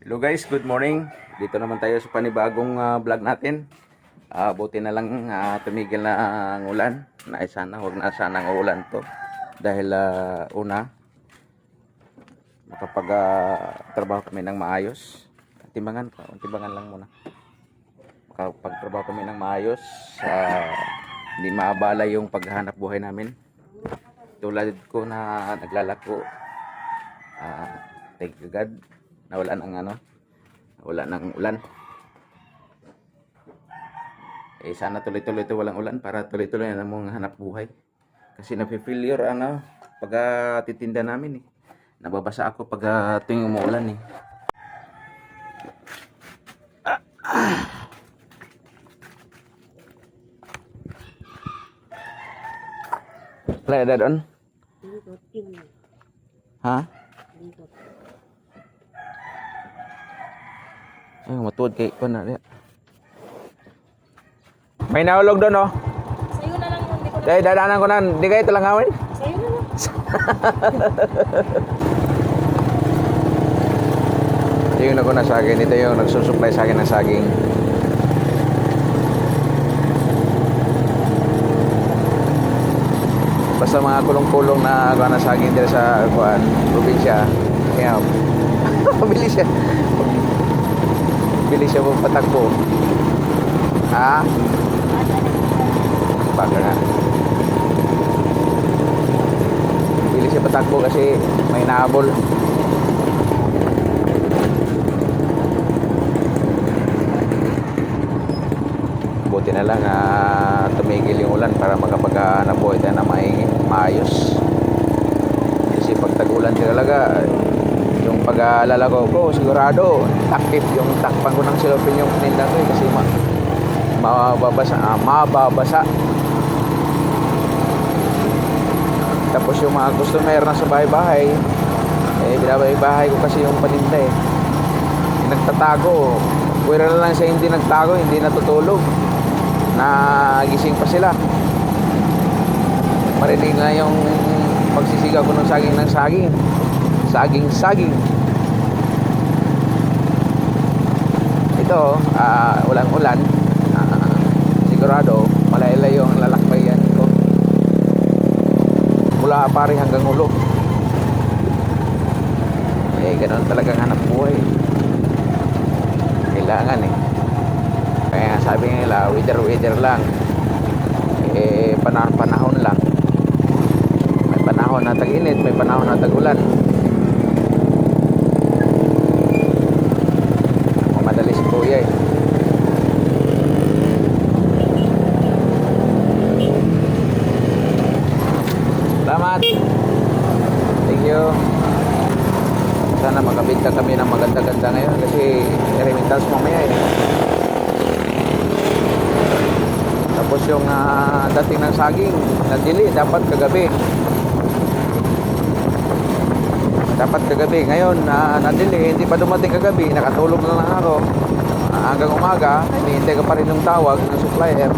Hello guys, good morning. Dito naman tayo sa panibagong vlog natin. Buti na lang tumigil na ang ulan. Sana huwag na sanang ulan to. Dahil una, makapag trabaho kami ng maayos. Timbangan lang muna. Makapagtrabaho kami ng maayos. Hindi maabala yung paghahanap buhay namin. Tulad ko na naglalako. Thank you God. Wala ng ulan. Sana tuloy-tuloy ito walang ulan para tuloy-tuloy na mong hanap buhay. Kasi nafe-failure pag titinda namin eh. Nababasa ako pag tuwing umuulan eh. Wala ada doon? Ha? Ay, matuod kay ko na rin. May naulog doon, oh. Sa'yo na lang yun. Di ko na. Dahil dadaanan ko na. Hindi kayo talangawin? Sa'yo na lang. Ito yung naguna sa akin. Ito yung nagsusupply sa akin ng saging. Basta mga kulong-kulong na na saging dito sa probinsya. Kaya, bilis siya patakbo. Ha? Baka nga. Bilis siya patakbo kasi may nahabol. Buti na lang tumigil yung ulan para makapag-hanap buhay tayo na maayos. Kasi pag tag-ulan talaga, yung pag-aalala ko sigurado takip yung takpan ko ng silopin yung paninda ko kasi mababasa. Tapos yung mga customer na sa bahay-bahay binabahay-bahay ko kasi yung paninda nagtatago. Pwera na lang sa hindi nagtago, hindi natutulog, nagising pa sila. Marinig na yung pagsisigaw ko ng saging. Ito walang ulan, sigurado malaylay yung lalakbayan ko mula pari hanggang ulo. Ganun talagang hanap buhay. Kailangan kaya sabi nila weather lang, panahon lang. May panahon na tag-init, may panahon na tag-ulan. Madali si kuya Salamat. Thank you. Sana makabenta kami ng maganda-ganda ngayon kasi remittance mamaya Tapos yung dating ng saging nadili dapat kagabi. Ngayon nadili, hindi pa dumating kagabi, nakatulog na lang ako hanggang umaga. Hinihintay ka pa rin ng tawag ng supplier,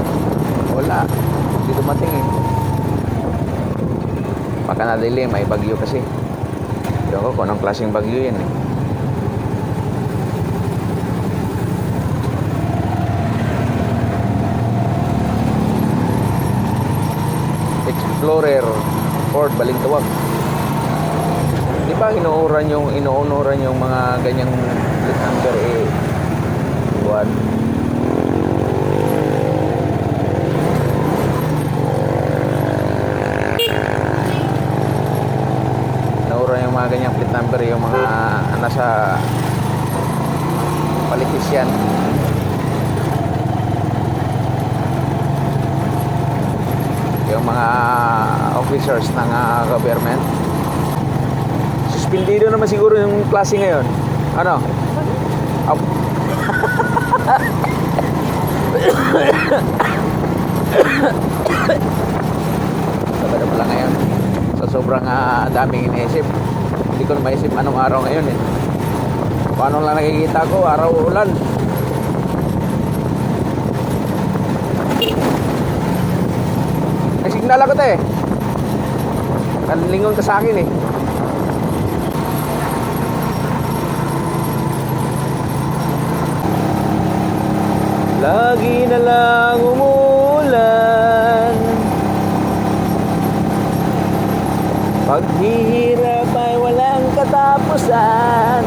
wala, hindi dumating baka nadili, may bagyo kasi. Ewan ko kung anong klaseng bagyo yan Explorer Ford Balintawak. Di ba inuuran yung mga ganyang plate number buwan? Inuuran yung mga ganyang plate number yung mga nasa politician. Yung mga officers ng government. Suspendido naman siguro yung klase ngayon. Ano? Sabado pala ngayon. Sa sobrang daming iniisip, hindi ko na maisip anong araw ngayon Paano lang nakikita ko, araw ulan. Nagsignal ako Kanlingon ka sa akin ulan.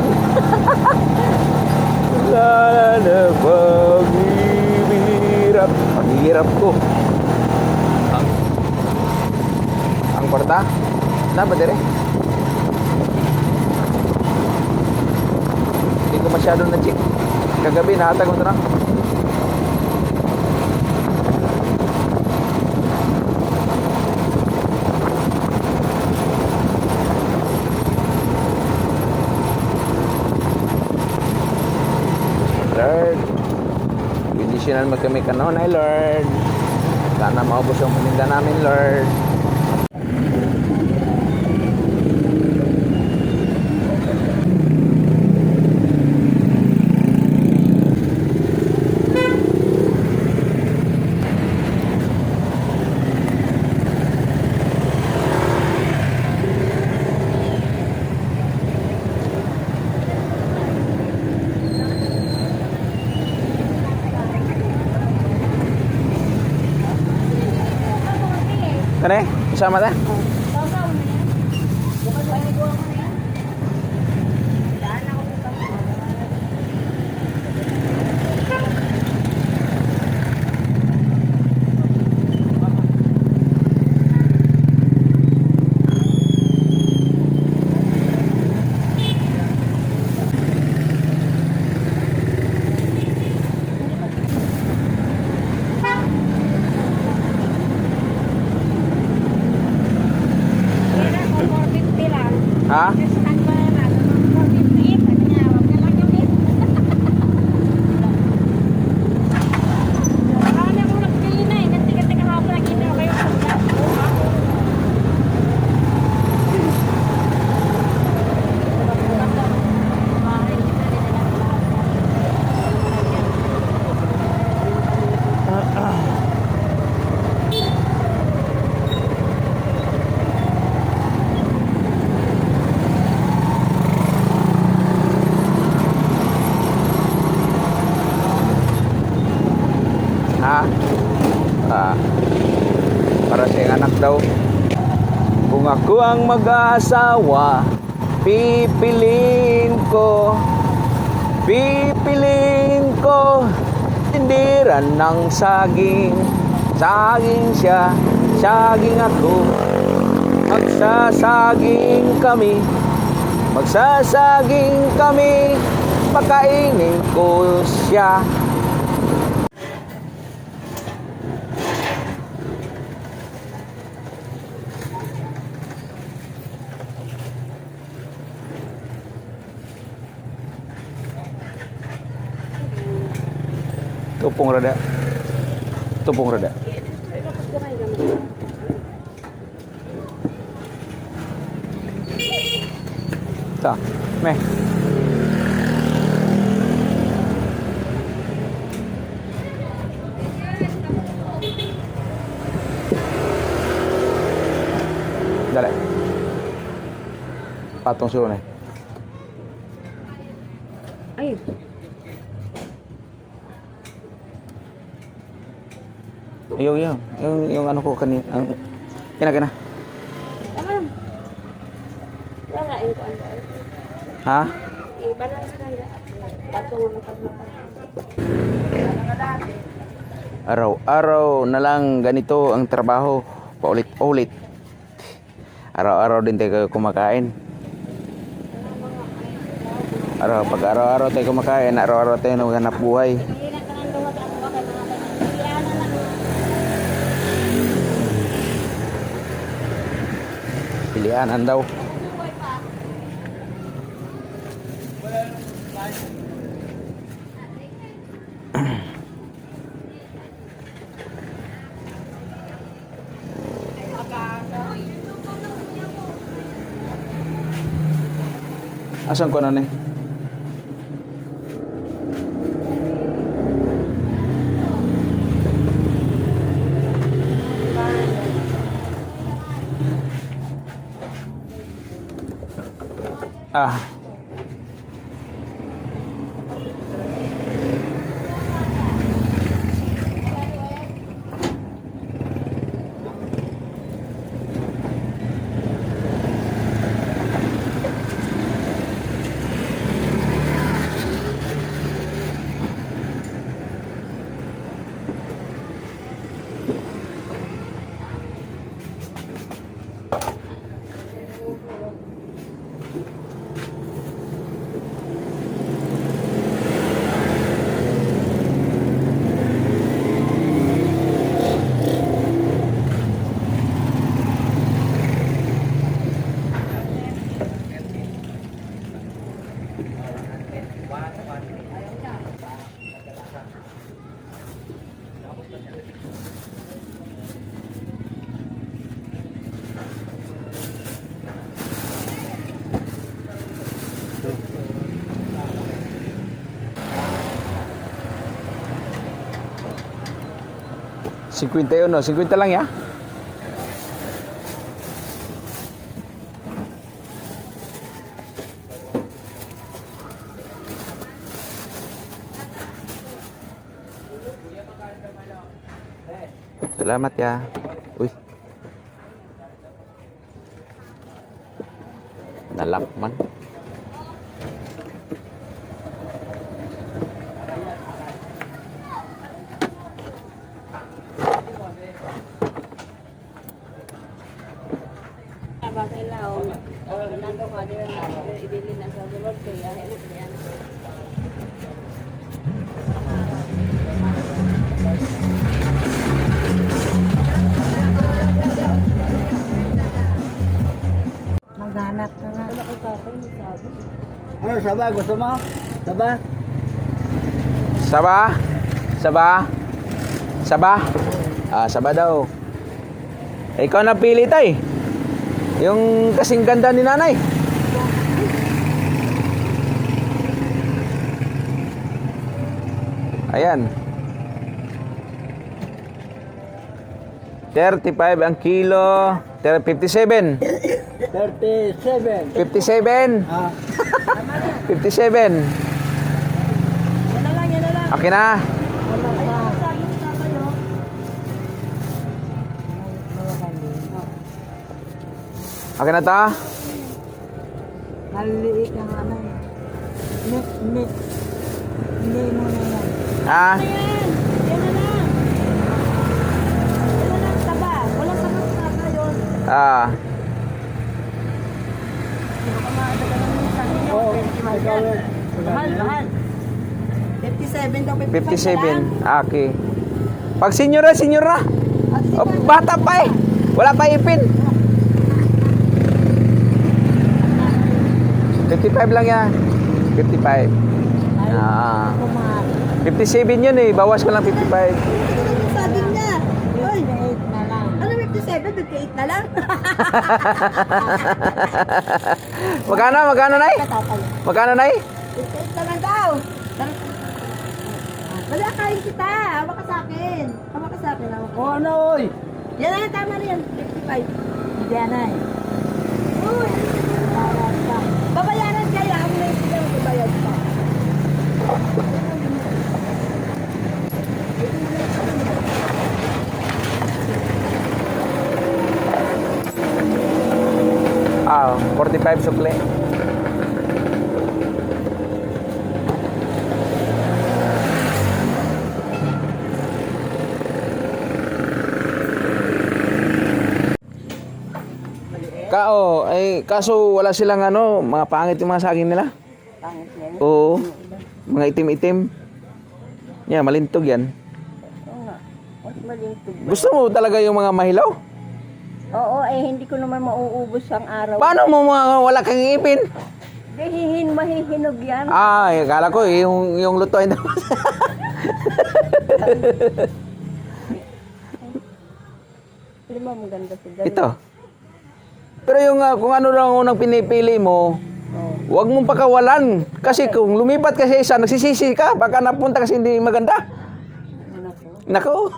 Wala na paghihirap. Paghihirap ko. Ang kwarta? Na ba dire? Hindi ko masyado na-check. Kagabi, nahatag ko na. Lord, bendisyonan mo kami kanon ay Lord. Sana maubos ang paninda namin, Lord. Kane, sama ta? Ha? Ha? Ah, para sa anak daw. Kung ako ang mag-asawa, pipiliin ko tindiran ng saging. Saging siya, saging ako. Magsasaging kami, pakainin ko siya. Tupong rada. Ta, meh. Dale. Patong sulo na. Ay. Yung ano ko kanina, ang kina. Tama. Wala ko ano. Ha? I-balance na yan. Patong ang Araw-araw na lang ganito ang trabaho, paulit-ulit. Araw-araw din tayo kumakain. Pag araw-araw tayo kumakain, araw-araw tayo naghanap buhay. Pilihanan daw. Asan ko na ni? Ah. 51, 50 lang ya. Salamat ya. Uy. Nalakman. Bakit lao? Nando ka din ibili na sa sulod kaya yan. Maghanap ka nga. Wala ko tatay, sabi. Ano, Saba? Gusto mo? Saba? Saba? Saba? Saba? Ah, Saba daw. Ikaw na pili tay. Yung kasing ganda ni nanay. Ayan. 35 ang kilo. 57. 37. 57. Ah, 57. Yan na lang, yan na lang. Okay na. wala pa. Sabi mo sa kayo. Okay na to? Maliliit ang ano. Hindi. Hindi mo na yan. Ah, Yan, yan na lang. Yan na lang, taba. Walang taba sa kayo. ah. Oo, ikaw yun. Mahal, mahal. 57 daw, 57. Okay. Pag senior na, senior na. O, bata pa eh. Wala pa ipin. 55 lang yan. 55. Ah. 57 yun eh. Bawas ko lang 55. Sabi niya, oy, 58 na lang. ano 57? 58 na lang. Magkano? Magkano, Nay? Magkano, Nay? 58 na lang daw. Wala, kain kita. Hawa ka sa akin. Hawa ka sa akin. Hawa ka. O ano, oy? Yan na, tama na yan. 55. Hindi yan ay. Uy, babayaran kaya. Ako na yung sila magbabayad pa. Ah, 45 sukle. Ay kaso wala silang ano, mga pangit yung mga saging nila. Pangit yan. Oo. Mga itim-itim. Yeah, malintog yan. Oo nga. Mas malintog. Gusto mo talaga yung mga mahilaw? Oo, hindi ko naman mauubos ang araw. Paano mo mga wala kang ipin? Mahihinog yan. Ay, akala ko yung lutuin daw. Hindi mo maganda si Dali. Ito. Pero yung kung ano lang unang pinipili mo, huwag mong pakawalan. Kasi kung lumipat ka sa isa, nagsisisi ka. Baka napunta kasi hindi maganda. Nako.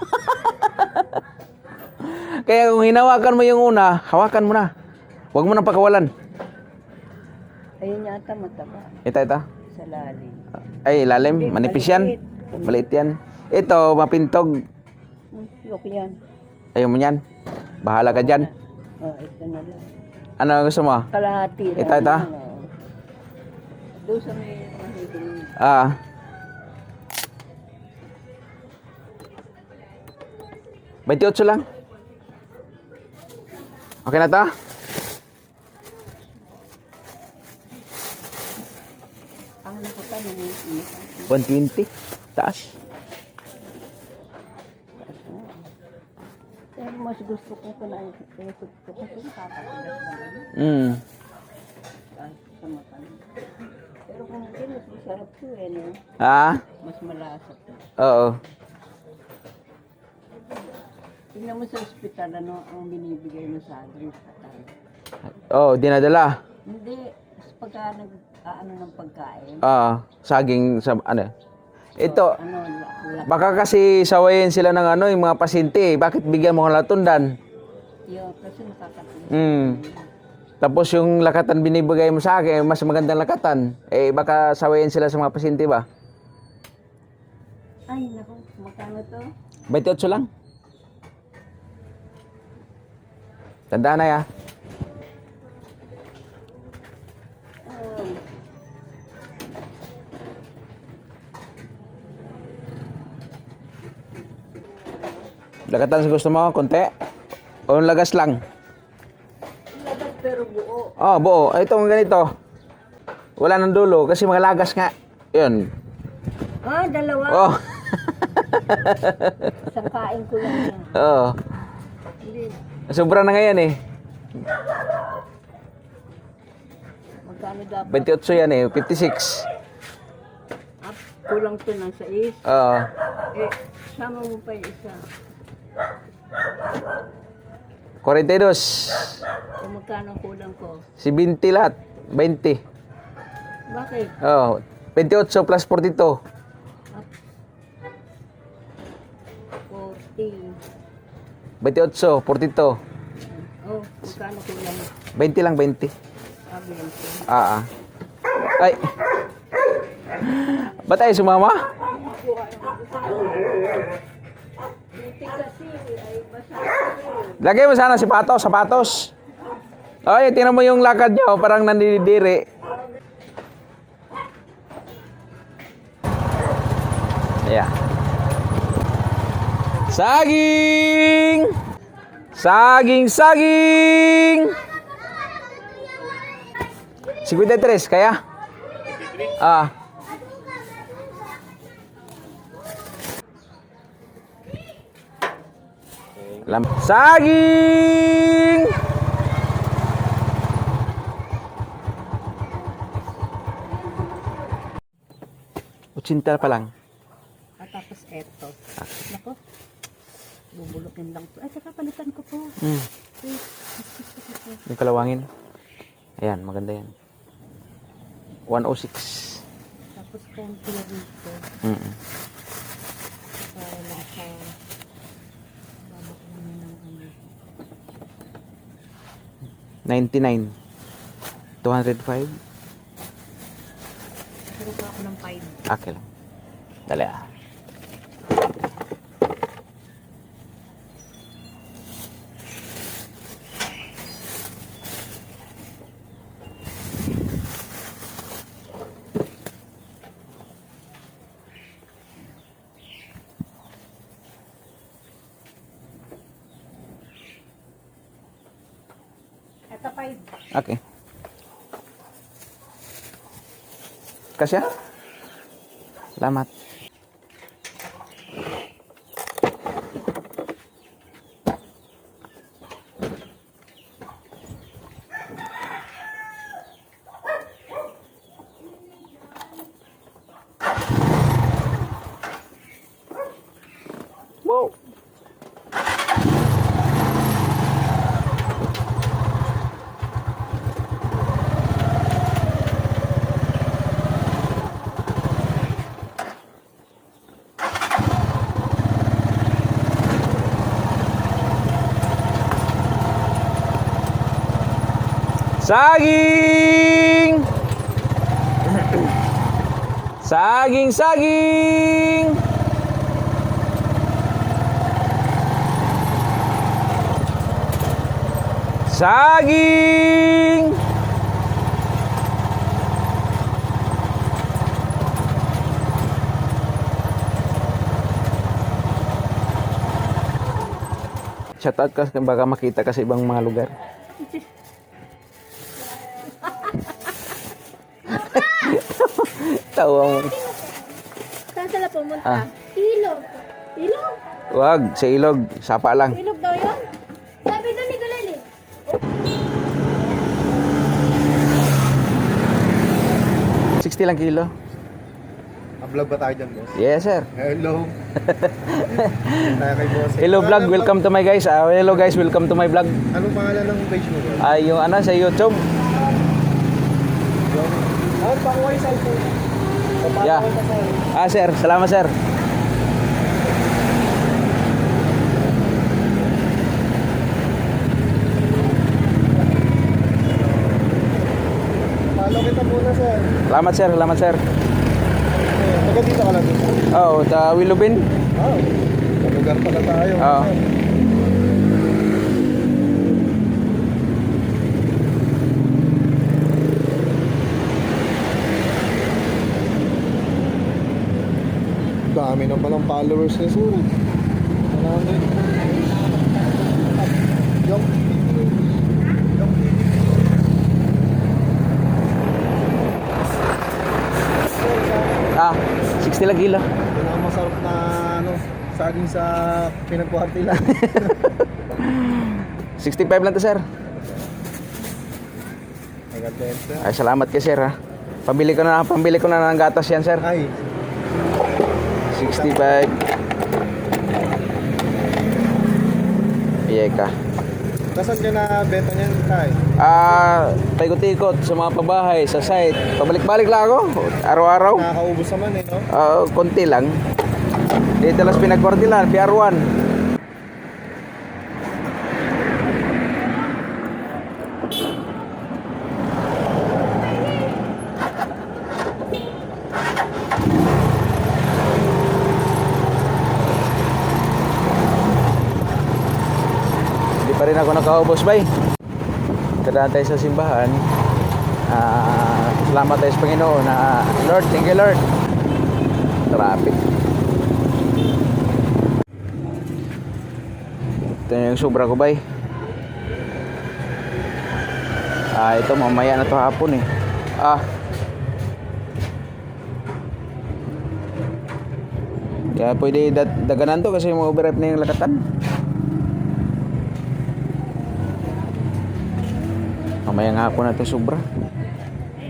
Kaya kung hinawakan mo yung una, hawakan mo na. Huwag mo nang pakawalan. Ayun yata mataba. Ito. Sa lalim. Ay, lalim. Manipis yan. Maliit yan. Ito, mapintog. Yok yan. Ayaw mo yan. Bahala ka dyan. Ito na lang. Ano gusto mo? Kalahati lang. Ito. Doon sa may mahiging. Ah. $28 lang. Okay na to? Ang nakita ng 120. Taas. Pero mas gusto ko na gusto ko kasi nakakatigas naman. Mm. Kahit sa mata. Pero Mas masarap to eh, no? Ha? Mas malasa to. Oo. Tingnan mo sa ospital, ano ang binibigay mo sa akin? Patay. Oo, dinadala. Hindi, pagka ano ng pagkain, Saging sa ano. Ito, ano, baka kasi sawayin sila ng ano, yung mga pasyente. Bakit bigyan mo ng latundan? yun, kasi nakakatulong. Hmm. Tapos yung lakatan binibigay mo sa akin, mas magandang lakatan. Baka sawayin sila sa mga pasyente ba? Ay, naku, magkano to? 28 lang. Tandaan na ya. Oh, Lakatan sa gusto mo, konti? O lagas lang? lagat pero buo. Buo. Ito ang ganito. Wala nang dulo kasi mga lagas nga. Yun. Ah, dalawa. Oh. Isang kain ko lang yan. Oo. Hindi, Sobra na ngayon eh. magkano dapat? 28 yan eh. 56. Ah, kulang to ng 6. Oo. Sama mo pa yung isa. 42. O magkano kulang ko? Si 20 lahat. 20. Bakit? 28 plus 42. 40. 28, 42. Oh, magkano kulang? 20 lang, 20. Sabi lang ko. Ay. Ba't tayo sumama? Hindi kasi ay basa. Lagay mo sana sapatos. Ay, tingnan mo yung lakad nyo, parang nandidiri. Yeah. Saging! Saging! 53, kaya? Saging! Utsinta pa lang. At tapos eto. Nako. Bubulukin lang to. Ay, saka palitan ko po. Yung kalawangin. Ayan, maganda yan. 106. Tapos konti na dito. Para lang sa babakunin ng ano. 99. 205. Pero pa ako ng 5. Okay lang. Dali ah. Ito 5. Okay. Kasya? Salamat. Wow. Saging! Saging! Saging! Shoutout ka, baka makita ka sa ibang mga lugar. Tawa mo. Saan sila pumunta? Ilog. Ilog? Wag, sa ilog. Sapa lang. Ilog daw yun? Sabi doon ni Galili. 60 60 lang kilo. Vlog ba tayo dyan, boss? Yes, sir. Hello. Tayo kay boss. Hello vlog, welcome to my guys. Hello guys, welcome to my vlog. Anong pangalan ng page mo, boss? Yung ano sa YouTube. Pakuha yung cellphone. Yeah. Sir, salamat sir. Follow kita muna, sir. Salamat sir, salamat sir. Taga dito ka lang dito. Oh, ta Wilubin. Oh. Sa lugar pala tayo. Oo. Dami na palang followers ni sir. Yung Ah, 60 lang kilo. pinakamasarap na ano, saging sa pinagpuhati lang. 65 lang to sir. Nag-atenta. Ay, salamat kay sir ha. Pambili ko na ng gatas yan sir. Ay, 65. Iyay ka. kasan ka na benta niyan, Tay? Paikot-ikot sa mga pabahay, sa site. Pabalik-balik lang ako. Araw-araw. Nakakaubos naman eh, no? Konti lang. Dito lang sa pinagkwartilan, PR1. Hindi pa rin ako nakaubos, bay. Kadaan tayo sa simbahan. Salamat tayo sa Panginoon. Lord, thank you Lord. Traffic. Ito yung sobra ko, bay. Ito mamaya na to hapon eh. Kaya pwede daganan to kasi mo overrep na yung lakatan. Mamayang hapon na ito sobra.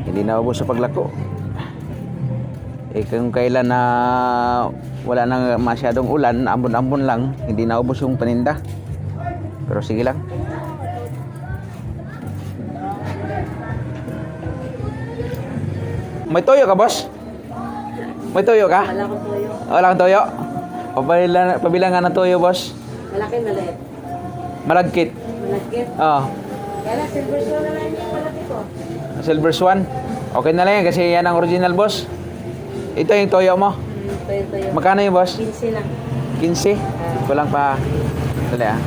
Hindi na ubos sa paglako. Kung kailan na wala nang masyadong ulan, ambon-ambon lang, hindi na ubos yung paninda. Pero sige lang. May toyo ka, boss? May toyo ka? Wala akong tuyo. Wala kang toyo? Pabilang nga ng toyo, boss. Malaki, maliit. Malagkit. Malagkit. Oo. Kaya silver stone na lang yung malaki ko. Silver Swan. Okay na lang yan kasi yan ang original, boss. Ito yung toyo mo. Tuyo. Magkano yung boss? 15 lang. 15? Kulang pa. Dali ah.